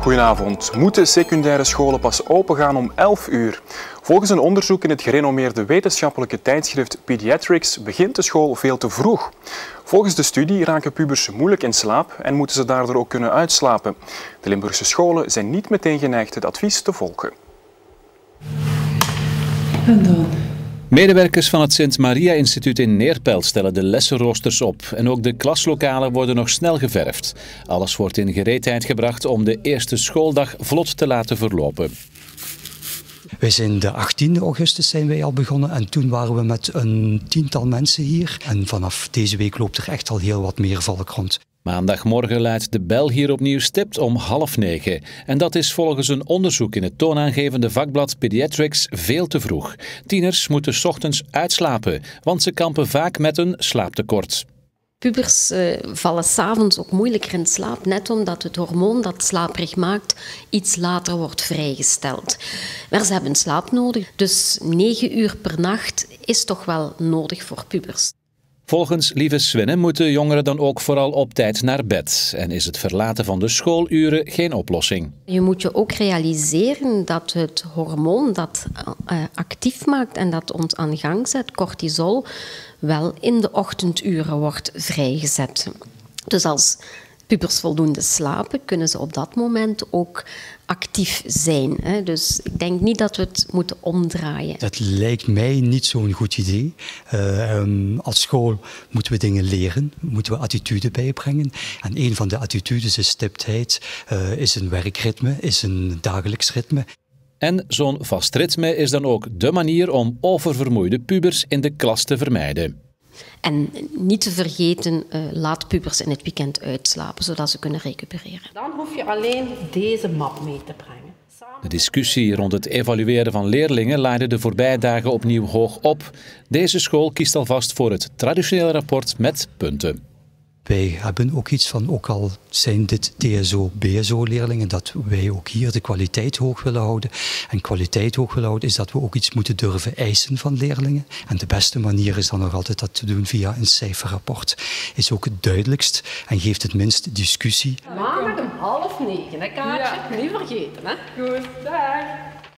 Goedenavond. Moeten secundaire scholen pas opengaan om 11 uur? Volgens een onderzoek in het gerenommeerde wetenschappelijke tijdschrift Pediatrics begint de school veel te vroeg. Volgens de studie raken pubers moeilijk in slaap en moeten ze daardoor ook kunnen uitslapen. De Limburgse scholen zijn niet meteen geneigd het advies te volgen. En dan? Medewerkers van het Sint-Maria-instituut in Neerpelt stellen de lessenroosters op. En ook de klaslokalen worden nog snel geverfd. Alles wordt in gereedheid gebracht om de eerste schooldag vlot te laten verlopen. Wij zijn de 18e augustus zijn wij al begonnen en toen waren we met een 10-tal mensen hier. En vanaf deze week loopt er echt al heel wat meer volk rond. Maandagmorgen luidt de bel hier opnieuw stipt om 8:30. En dat is volgens een onderzoek in het toonaangevende vakblad Pediatrics veel te vroeg. Tieners moeten 's ochtends uitslapen, want ze kampen vaak met een slaaptekort. Pubers vallen 's avonds ook moeilijker in slaap, net omdat het hormoon dat slaperig maakt iets later wordt vrijgesteld. Maar ze hebben slaap nodig, dus 9 uur per nacht is toch wel nodig voor pubers. Volgens Lieve Swinnen moeten jongeren dan ook vooral op tijd naar bed. En is het verlaten van de schooluren geen oplossing. Je moet je ook realiseren dat het hormoon dat actief maakt en dat ons aan de gang zet, cortisol, wel in de ochtenduren wordt vrijgezet. Dus als pubers voldoende slapen, kunnen ze op dat moment ook actief zijn. Dus ik denk niet dat we het moeten omdraaien. Dat lijkt mij niet zo'n goed idee. Als school moeten we dingen leren, moeten we attitude bijbrengen. En een van de attitudes is stiptheid, is een werkritme, is een dagelijks ritme. En zo'n vast ritme is dan ook de manier om oververmoeide pubers in de klas te vermijden. En niet te vergeten, laat pubers in het weekend uitslapen, zodat ze kunnen recupereren. Dan hoef je alleen deze map mee te brengen. De discussie rond het evalueren van leerlingen laaide de voorbije dagen opnieuw hoog op. Deze school kiest alvast voor het traditionele rapport met punten. Wij hebben ook iets van, ook al zijn dit TSO, BSO-leerlingen, dat wij ook hier de kwaliteit hoog willen houden. En kwaliteit hoog willen houden is dat we ook iets moeten durven eisen van leerlingen. En de beste manier is dan nog altijd dat te doen via een cijferrapport. Is ook het duidelijkst en geeft het minst discussie. Maandag om 8:30, hè Kaartje? Ja. Niet vergeten, hè? Goed, dag.